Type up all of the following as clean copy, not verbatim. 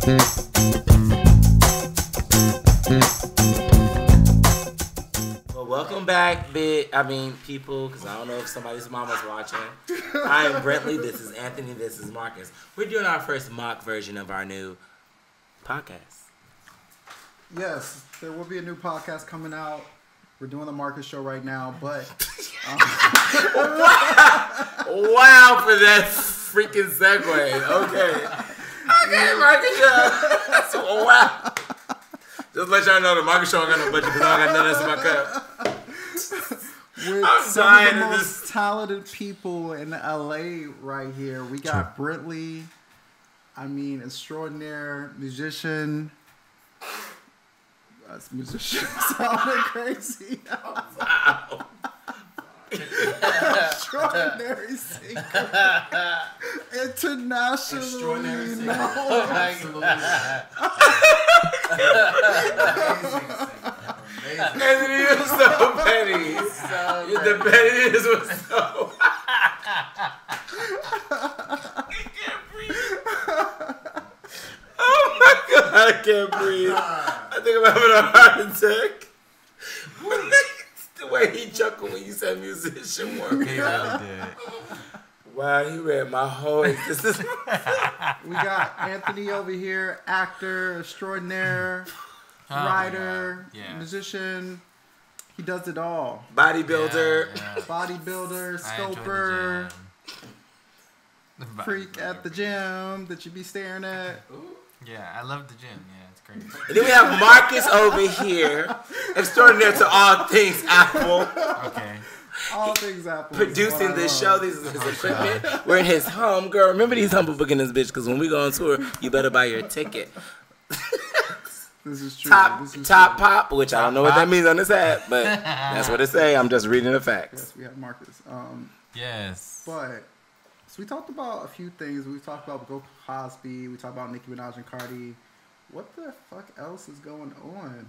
Well, welcome back, people, because I don't know if somebody's mama's watching. I am Brentley. This is Anthony. This is Marcus. We're doing our first mock version of our new podcast. Yes, there will be a new podcast coming out. We're doing the Marcus show right now, but wow for that freaking segue. Okay, Marcus show. Wow. Just let y'all know the Marcus show ain't got no budget because I don't got none of this in my cup. With some of the most talented people in LA right here. We got Brentley, extraordinaire musician. That's musician sounding crazy. Wow. Extraordinary singer. Internationally known. Absolutely. Anthony, you're so petty. The pettiness was so. I can't breathe. Oh my God, I can't breathe. I think I'm having a heart attack. The way he chuckled when you said musician work. He really did. Wow, he read my whole existence. We got Anthony over here, actor, extraordinaire, writer, musician. He does it all. Bodybuilder. Bodybuilder, sculptor, freak at the gym that you be staring at. Yeah, I love the gym. Yeah, it's great. And then we have Marcus over here, extraordinaire to all things Apple. Okay. All things Apple. Producing this show. This is his equipment. We're in his home, girl. Remember these humble booking this bitch, because when we go on tour, you better buy your ticket. This is true. Top pop, which I don't know what that means on this app, but that's what it say. I'm just reading the facts. Yes, we have Marcus. Yes. But so we talked about a few things. We talked about Bill Cosby. We talked about Nicki Minaj and Cardi. What the fuck else is going on?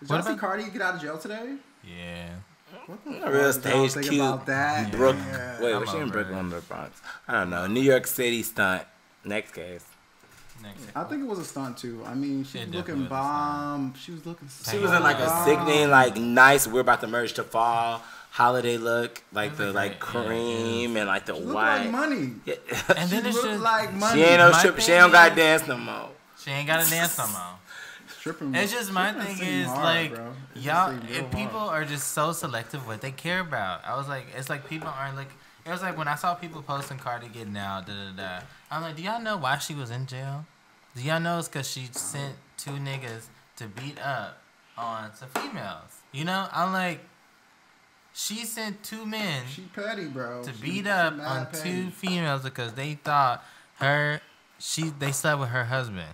Did y'all see Cardi get out of jail today? Yeah. What the A real stage cute. About that? Yeah. Wait, was she in Brooklyn or the Bronx? I don't know. New York City stunt. Next case. I think it was a stunt too. She was looking bomb. She was looking. She was in like a sickening, nice. We're about to merge to fall holiday look, the cream and like the white. Like money. Yeah. And then it's just like money. She ain't no strip. She don't got to dance no more. She ain't got to dance no more. It's just my thing is y'all. If people are just so selective what they care about. I was like, it's like people aren't like. It was like when I saw people posting Cardi getting out. I'm like, do y'all know why she was in jail? Do y'all know it's because she sent 2 niggas to beat up on some females? You know, I'm like, she sent 2 men. She petty, bro. To beat up on petty. 2 females because they thought they slept with her husband.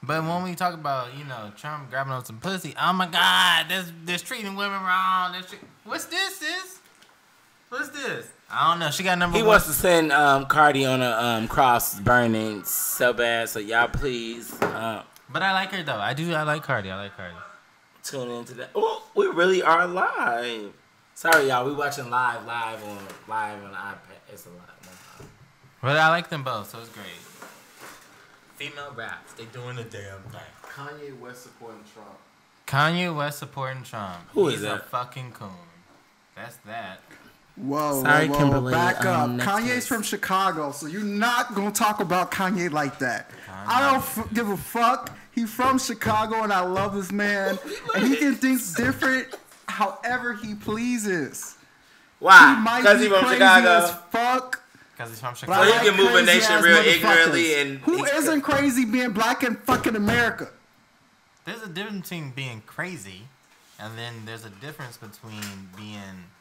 But when we talk about, Trump grabbing on some pussy, oh my God, they're treating women wrong. What's this, sis? What's this? I don't know. She got number 1. He wants to send Cardi on a cross burning so bad. So y'all please. But I like her though. I like Cardi. Tune into that. Oh, we really are live. Sorry, y'all. We watching live on the iPad. It's a lot. But I like them both, so it's great. Female raps. They doing the damn thing. Kanye West supporting Trump. Who is He's that? a fucking coon. That's that. Whoa, sorry, whoa, Kimberly. Back up. Kanye's case. from Chicago, so you're not going to talk about Kanye like that. I don't give a fuck. He's from Chicago, and I love this man. And he can think different however he pleases. Why? He might Because be he's from crazy Chicago. as fuck. Because he's from Chicago. So he can move a nation real ignorantly. Who isn't crazy being black in fucking America? There's a difference between being crazy, and then there's a difference between being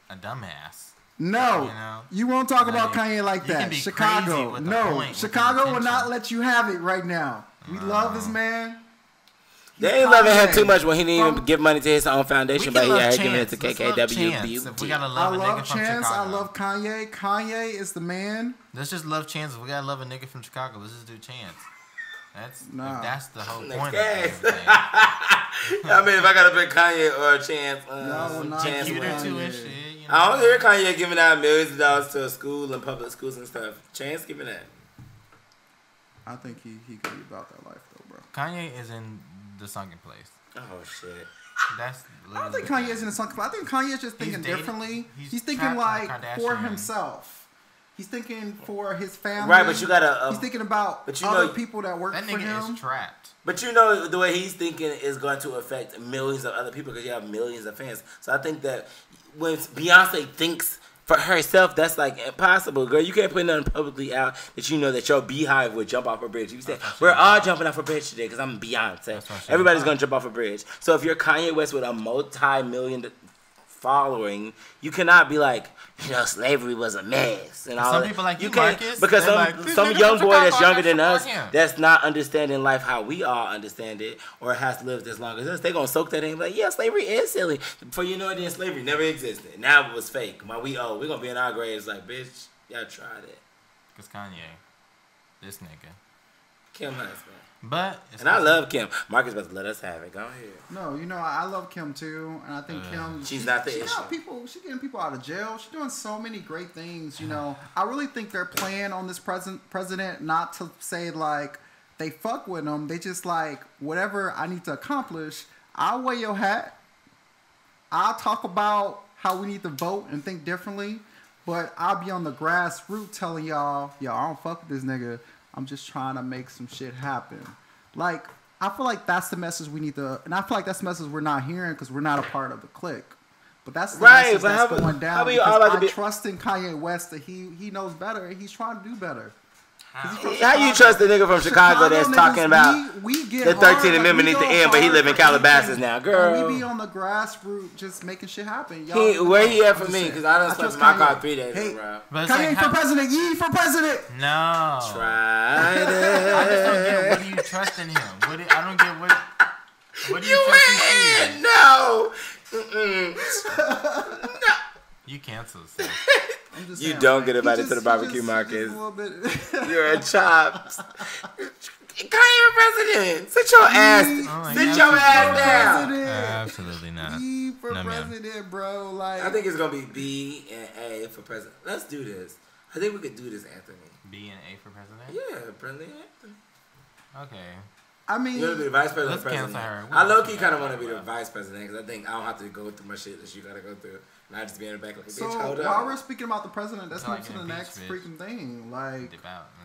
a dumbass. No, you won't talk about Kanye like that. Chicago, no. Chicago will not let you have it right now. We love this man. They ain't loving him too much when he didn't even give money to his own foundation, but he had given it to KKW. I love Chance. I love Kanye. Kanye is the man. Let's just love Chance. If we gotta love a nigga from Chicago, let's just do Chance. That's the whole point of everything. If I gotta pick Kanye or Chance, Chance cuter too and shit. I don't hear Kanye giving out millions of dollars to a school and public schools and stuff. Chance giving that. I think he could be about that life though, bro. Kanye is in the sunken place. Oh shit. That's. I don't think Kanye is in the sunken place. I think Kanye is just thinking differently. He's thinking like for himself. He's thinking for his family. Right, but you gotta. He's thinking about other people that work for him. That nigga is trapped. But you know the way he's thinking is going to affect millions of other people because you have millions of fans. So I think that when Beyonce thinks for herself, that's like impossible, girl. You can't put nothing publicly out that you know that your beehive would jump off a bridge. You say we're all jumping off a bridge today because I'm Beyonce. Everybody's gonna jump off a bridge. So if you're Kanye West with a multi-million following, you cannot be like, slavery was a mess and all. Some people like you, Marcus, because some young boy that's younger than us, that's not understanding life how we all understand it, or has lived as long as us. They gonna soak that in and be like, yeah, slavery is silly. Before you know it, then slavery never existed. Now it was fake. While we gonna be in our graves like, bitch, y'all tried it. Cause Kanye, this nigga, Kim husband. But and I love Kim. Marcus about to let us have it. Go ahead. No, I love Kim too, and I think Kim. She's not the issue. She's getting people out of jail. She's doing so many great things. I really think they're playing on this president not to say like they fuck with him. They just like whatever I need to accomplish. I'll wear your hat. I'll talk about how we need to vote and think differently, but I'll be on the grassroots telling y'all, I don't fuck with this nigga. I'm just trying to make some shit happen. Like, I feel like that's the message we need to... And I feel like that's the message we're not hearing because we're not a part of the clique. But that's the message that's going down. I trust in Kanye West that he knows better and he's trying to do better. How you trust the nigga from Chicago that's talking about the 13th Amendment needs to end, but he live in Calabasas now, girl? We be on the grassroots just making shit happen. Where he at for me? Because I done slept in my car 3 days in a row. Kanye for president. Yee for president. No. Tried it. I just don't get what do you trust in him? I don't get what do you trust in him? No. No. You canceled, sis. You don't get invited to the barbecue, Marcus. You're a chop. Kanye for president. Sit your ass. Sit your ass down. Absolutely not. B for president, bro. Like I think it's gonna be B and A for president. Let's do this. I think we could do this, Anthony. B and A for president? Yeah, Brendan Anthony. Okay. I mean, you want to be the vice president? Let's cancel her. I low key kind of want to be the vice president because I think I don't have to go through my shit that you gotta go through. Not just be in the back like a bitch. Hold up. While we're speaking about the president, let's move to the next freaking thing. Like,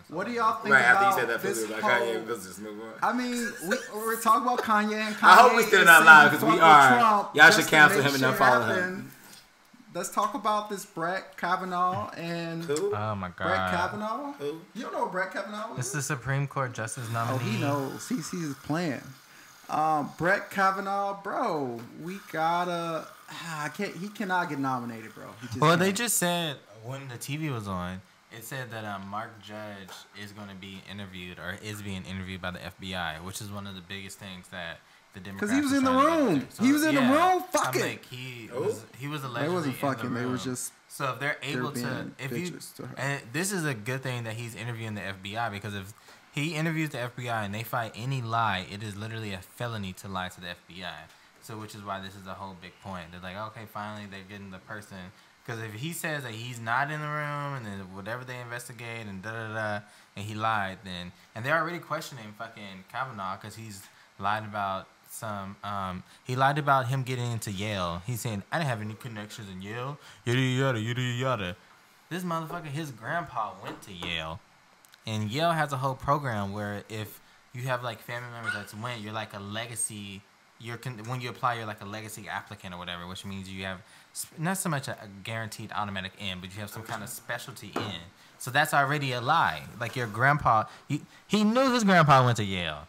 what do y'all think about after you said that this whole... Kanye, let's just move on. I mean, we're talking about Kanye and Kanye. I hope we still not live because we are. Y'all should cancel him and not follow him. Let's talk about this Brett Kavanaugh and... Who? Oh, my God. Brett Kavanaugh? Who? You don't know what Brett Kavanaugh is? It's the Supreme Court Justice nominee. Oh, he knows. He's playing. Brett Kavanaugh, bro, we gotta... he cannot get nominated, bro. They just said when the TV was on, it said that Mark Judge is going to be interviewed or is being interviewed by the FBI, which is one of the biggest things that the Democrats. Because he was in the room. So, he was in the room. Fucking. Like he was allegedly. They wasn't fucking. They was just. So if they're able to, and this is a good thing that he's interviewing the FBI because if he interviews the FBI and they find any lie, it is literally a felony to lie to the FBI. So which is why this is a whole big point. They're like, okay, finally they're getting the person. Because if he says that he's not in the room and then whatever they investigate and and he lied, then and they're already questioning fucking Kavanaugh because he's lied about he lied about him getting into Yale. He's saying I didn't have any connections in Yale. Yada yada yada yada. This motherfucker, his grandpa went to Yale, and Yale has a whole program where if you have like family members that's went, you're like a legacy. When you apply, you're like a legacy applicant or whatever, which means you have not so much a guaranteed automatic in, but you have some kind of specialty in. So that's already a lie. Like your grandpa, he knew his grandpa went to Yale,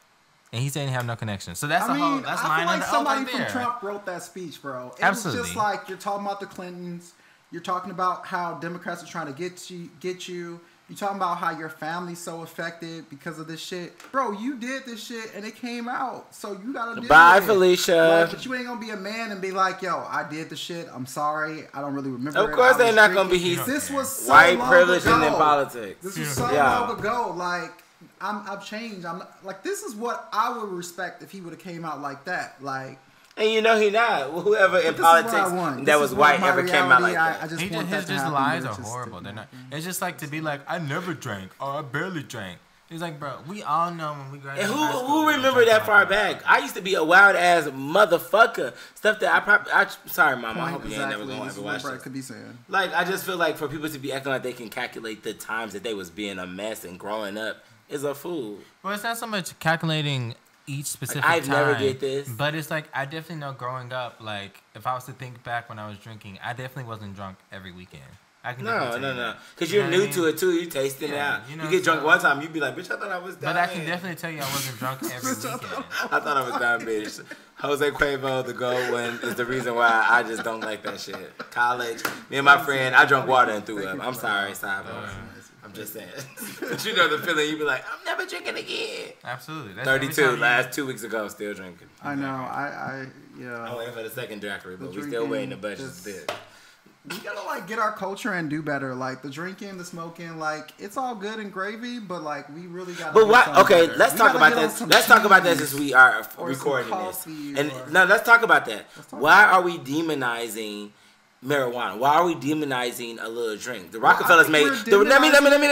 and he said he didn't have no connection. So that's that's lying like somebody right from there. Trump wrote that speech, bro. It Absolutely. was just like you're talking about the Clintons. You're talking about how Democrats are trying to get you. You talking about how your family's so affected because of this shit. Bro, you did this shit and it came out. So you gotta do it. Bye, Felicia. But you ain't gonna be a man and be like, yo, I did the shit. I'm sorry. I don't really remember Of course they're not gonna be This was so white long privilege ago. and in politics. This was so long ago. Like, I've changed. I'm not, like, this is what I would respect if he would have came out like that. Like, and you know he not. Whoever in politics that was white ever came out like that. His lies are horrible. They're not. It's just like to be like, I never drank or I barely drank. He's like, bro, we all know when we graduated. And who remember that far back? I used to be a wild ass motherfucker. Stuff that sorry, mom. I hope you ain't never gonna ever watch this. Could be saying. Like, I just feel like for people to be acting like they can calculate the times that they was being a mess and growing up is a fool. Well, it's not so much calculating each specific time. I've never did this. But it's like, I definitely know growing up, like, if I was to think back when I was drinking, I definitely wasn't drunk every weekend. No. Because you're new to it, too. You tasting it out. You get drunk one time, you be like, bitch, I thought I was dying. But I can definitely tell you I wasn't drunk every weekend. I thought I was dying, bitch. Jose Cuervo, the gold one, is the reason why I just don't like that shit. College, me and my friend, I drank water and threw up. I'm sorry, I'm just saying. But you know the feeling, you be like, I'm never drinking again. Absolutely. That's 32, last 2 weeks ago, still drinking. I know, I'm waiting for the second daiquiri, but we still waiting to budget a bit. We gotta like get our culture and do better. Like the drinking, the smoking, like it's all good and gravy, but like we really gotta. But what? Okay, let's talk about this. Let's talk about this as we are recording this. And no, let's talk about that. Why are we demonizing marijuana? Why are we demonizing a little drink? The Rockefellers made. Let me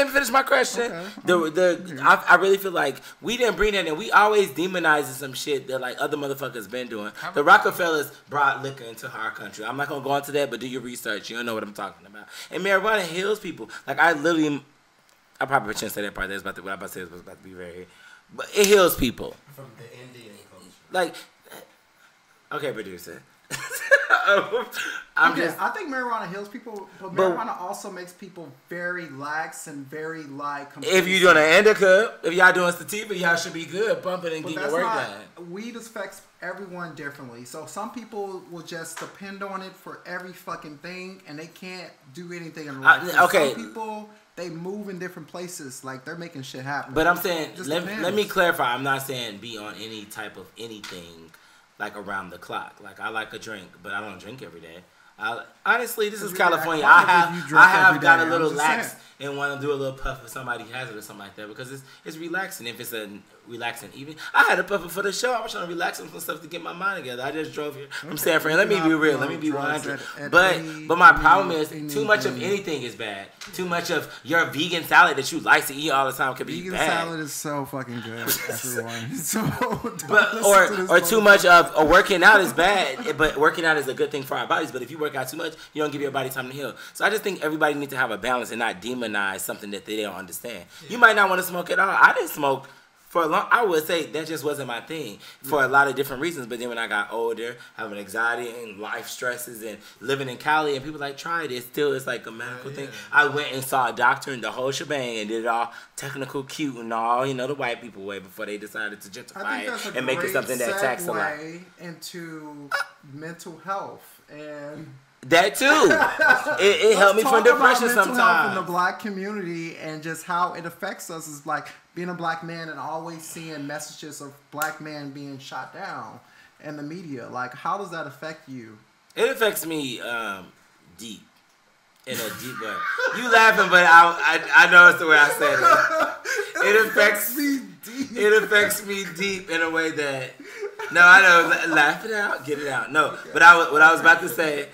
finish my question. Okay. I really feel like we didn't bring that in. We always demonizing some shit that like other motherfuckers been doing. The Rockefellers brought liquor into our country. I'm not gonna go into that, but do your research. You don't know what I'm talking about. And marijuana heals people. Like I probably shouldn't say that part. That's what I'm about to say was about to be very, but it heals people. From the Indian culture. Like, okay, producer. I think marijuana heals people, but marijuana also makes people very lax and very like. If you're doing an indica, if y'all doing sativa, y'all should be good, bumping and getting your work done. Weed affects everyone differently, so some people will just depend on it for every fucking thing, and they can't do anything in life. Okay. Some people, they move in different places, like they're making shit happen. But I'm saying, let me clarify. I'm not saying be on any type of anything. Like around the clock. Like I like a drink, but I don't drink every day. Honestly, this is California. I have got a little lax and want to do a little puff if somebody has it or something like that because it's relaxing. If it's a relaxing evening, I had a puff for the show. I was trying to relax and some stuff to get my mind together. I just drove here. I'm saying, friend, let me be real. Let me be 100. But my problem is too much of anything is bad. Too much of your vegan salad that you like to eat all the time could be bad. Vegan salad is so fucking good, everyone. Or too much of working out is bad. But working out is a good thing for our bodies. But if you work out too much, you don't give your body time to heal. So I just think everybody needs to have a balance and not demonize something that they don't understand. Yeah. You might not want to smoke at all. I didn't smoke for a long. I would say that just wasn't my thing for a lot of different reasons. But then when I got older, having anxiety and life stresses and living in Cali, and people like try it, it's like a medical thing. I went and saw a doctor and the whole shebang and did it all technical, cute, and all the white people way before they decided to gentrify it and make it something that attacks a lot. Into mental health and. That too. It helped me from depression sometimes. In the black community and just how it affects us is like being a black man and always seeing messages of black men being shot down in the media. Like, how does that affect you? It affects me deep. In a deep way. You laughing, but I know it's the way I said it. It affects me deep. It affects me deep in a way that. No, I know. Laugh it out, get it out. No, but what I was about to say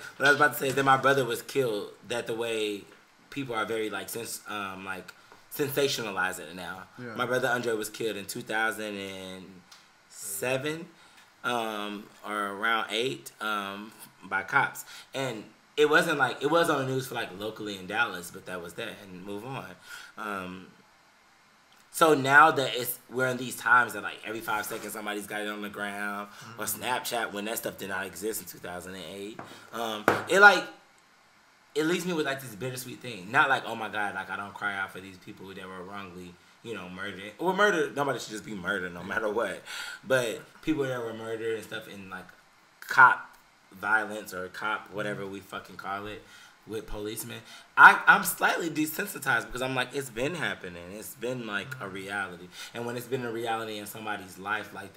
is that my brother was killed. That the way people are very sensationalizing it now. Yeah. My brother Andre was killed in 2007, or around 8, by cops, and it wasn't like it was on the news for like locally in Dallas, but that was that, and move on. So now that we're in these times that like every 5 seconds somebody's got it on the ground, or Snapchat when that stuff did not exist in 2008, it leaves me with like this bittersweet thing. Not like, oh my God, like I don't cry out for these people that were wrongly, murdered. Or murdered, nobody should just be murdered no matter what. But people that were murdered and stuff in like cop violence or cop whatever we fucking call it. With policemen, I'm slightly desensitized because I'm like, it's been happening. It's been like a reality. And when it's been a reality in somebody's life, like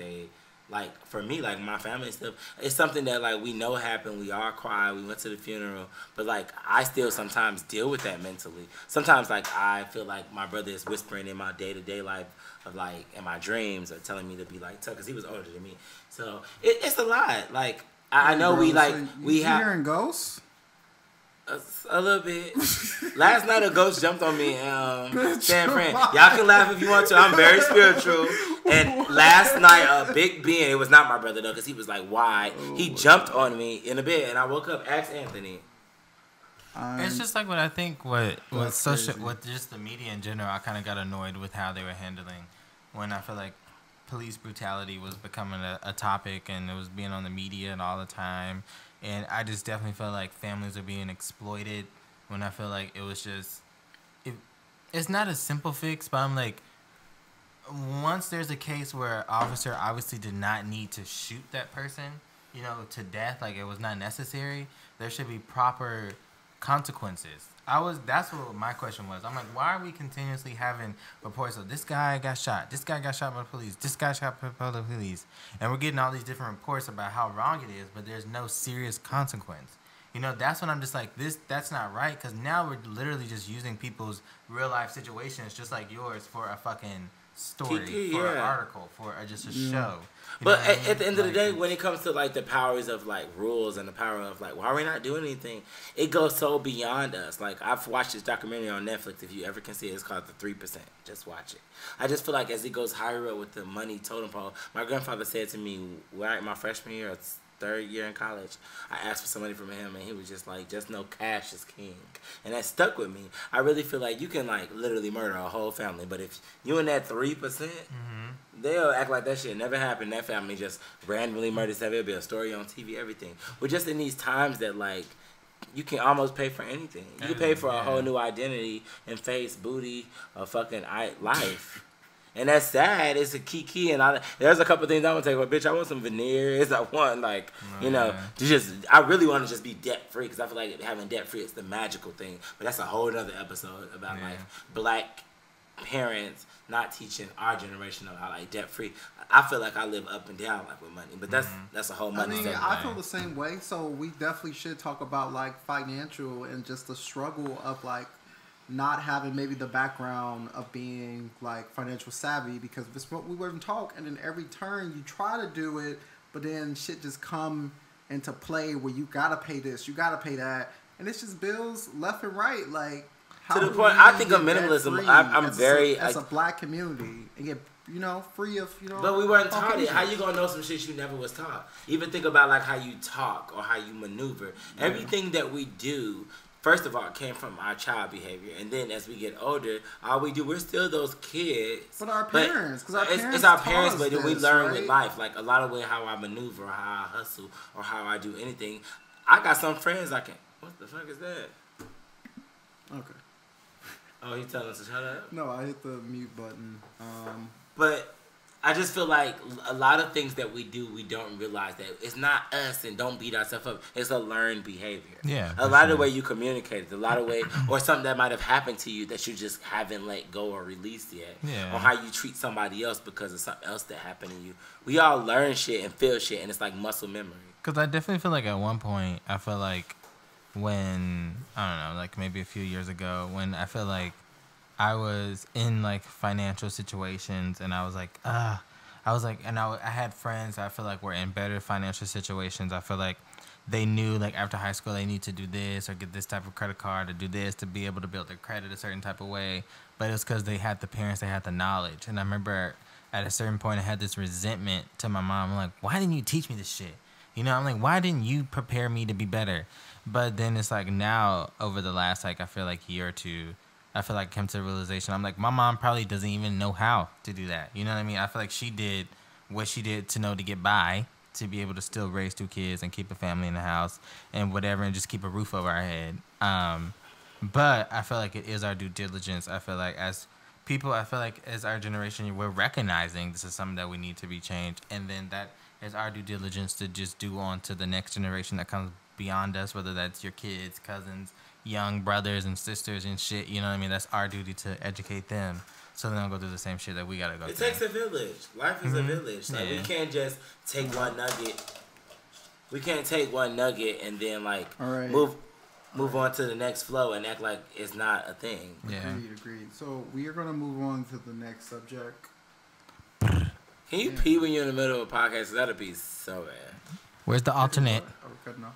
for me, like my family and stuff, it's something that like we know happened. We all cried. We went to the funeral. But like I still sometimes deal with that mentally. Sometimes like I feel like my brother is whispering in my day-to-day life of like in my dreams or telling me to be like tough because he was older than me. So it's a lot. Like I know we like so we have hearing ghosts. A little bit. Last night a ghost jumped on me in San Fran. Y'all can laugh if you want to. I'm very spiritual. And last night a big being, it was not my brother though, because he was like, why? He jumped on me in the bed and I woke up. Ask Anthony. It's just like what I think with just the media in general, I kind of got annoyed with how they were handling when I feel like police brutality was becoming a topic and it was being on the media and all the time. And I just definitely feel like families are being exploited when I feel like it was just... It's not a simple fix, but I'm like, once there's a case where an officer obviously did not need to shoot that person, to death, like it was not necessary, there should be proper consequences. That's what my question was. I'm like, why are we continuously having reports of this guy got shot, this guy got shot by the police, this guy shot by the police, and we're getting all these different reports about how wrong it is, but there's no serious consequence. That's when I'm just like, that's not right, because now we're literally just using people's real life situations just like yours for a fucking story, kiki, for an article, for just a show. But at the end of the day, when it comes to like the powers of like rules and the power of like, why are we not doing anything? It goes so beyond us. Like I've watched this documentary on Netflix. If you ever can see it, it's called The 3%. Just watch it. I just feel like as it goes higher up with the money totem pole, my grandfather said to me, right my freshman year, or third year in college, I asked for some money from him, and he was just like, just know cash is king. And that stuck with me. I really feel like you can like literally murder a whole family, but if you in that 3%, they'll act like that shit never happened. That family just randomly murdered stuff. It'll be a story on TV, everything. We're just in these times that like you can almost pay for anything. You can pay for a whole new identity and face, booty, a fucking life. And that's sad. It's a kiki, and there's a couple things I want to take. But bitch, I want some veneers. I want I really want to just be debt free, because I feel like having debt free is the magical thing. But that's a whole other episode about like black parents not teaching our generation about like debt free. I feel like I live up and down like with money, but that's a whole money. I feel the same way. So we definitely should talk about like financial and just the struggle of like not having maybe the background of being like financial savvy, because it's what we wouldn't talk, and then every turn you try to do it, but then shit just come into play where you gotta pay this, you gotta pay that, and it's just bills left and right. Like to the point, I think of minimalism. I'm very as a black community and get free of But we weren't taught it. How you gonna know some shit you never was taught? Even think about like how you talk or how you maneuver. Everything that we do, first of all, came from our child behavior, and then as we get older, all we do, we're still those kids. But our parents, because it's our parents, but then we learn with life. Like a lot of way how I maneuver, or how I hustle, or how I do anything. I got some friends I can. What the fuck is that? Okay. Oh, you telling us to shut up? No, I hit the mute button. But I just feel like a lot of things that we do, we don't realize that it's not us, and don't beat ourselves up. It's a learned behavior. Yeah. A lot of the way you communicate, a lot of way, or something that might have happened to you that you just haven't let go or released yet. Yeah. Or how you treat somebody else because of something else that happened to you. We all learn shit and feel shit, and it's like muscle memory. Because I definitely feel like at one point, I feel like when, I don't know, like maybe a few years ago, when I feel like I was in like financial situations, and I was like, I had friends I feel like were in better financial situations. I feel like they knew like after high school they need to do this or get this type of credit card or do this to be able to build their credit a certain type of way. But it was because they had the parents, they had the knowledge. And I remember at a certain point I had this resentment to my mom. I'm like, why didn't you teach me this shit? I'm like, why didn't you prepare me to be better? But then it's like now over the last like I feel like year or two, I feel like I came to the realization, I'm like, my mom probably doesn't even know how to do that. You know what I mean? I feel like she did what she did to know to get by, to be able to still raise 2 kids and keep a family in the house and whatever, and just keep a roof over our head. But I feel like it is our due diligence. I feel like as people, I feel like as our generation, we're recognizing this is something that we need to be changed. And then that is our due diligence to just do on to the next generation that comes beyond us, whether that's your kids, cousins, young brothers and sisters and shit. You know what I mean? That's our duty to educate them, so they don't go through the same shit that we gotta go through. It takes a village. Life is a village. Like we can't just take one nugget. We can't take one nugget and then like move on to the next flow and act like it's not a thing. Yeah. Agreed. So we are gonna move on to the next subject. Can you pee when you're in the middle of a podcast? That'd be so bad. Where's the alternate? Are we cutting off?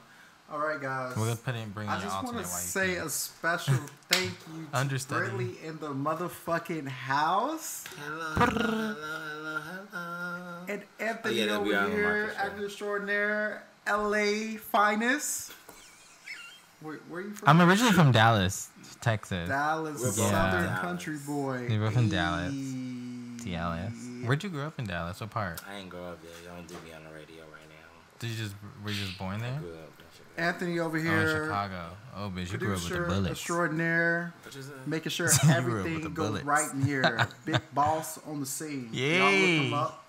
All right, guys. We're gonna bring I just want to say a special thank you to Brittany in the motherfucking house. Hello. And Anthony over here, actor extraordinaire, LA finest. Where are you from? I'm originally from Dallas, Texas. Dallas, Southern country boy. We're from Dallas. Dallas. Where'd you grow up in Dallas? What part? I ain't grow up there. Y'all don't do me on the radio right now. Were you just born there? I grew up in Chicago. Anthony over here. Oh, in Chicago. Oh, bitch, you grew up with the bullets. Extraordinaire. Making sure everything goes right in here. Big boss on the scene. Yay. Y'all look him up.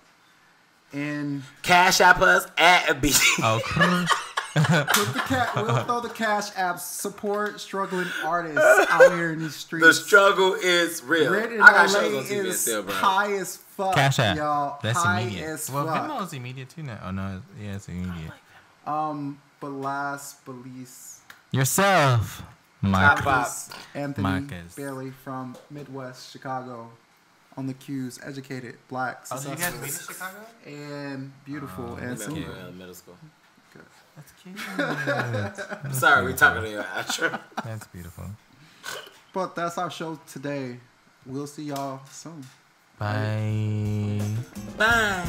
And Cash App us at B. Okay. We'll throw the cash apps. Support struggling artists out here in these streets. The struggle is real. Rent in I got LA shows on TV is still, bro. high as fuck, Cash App. y'all. That's high immediate. as Well, fuck. Venmo is immediate too now. Oh no, yeah, it's immediate. But last but least, Yourself, Marcus Anthony Marcus. Bailey from Midwest Chicago, on the Q's, educated, black, Oh, so you successful, guys meet in Chicago? and beautiful, and That's single. middle school. That's cute. I'm sorry, we talking to your outro. That's beautiful. But that's our show today. We'll see y'all soon. Bye. Bye.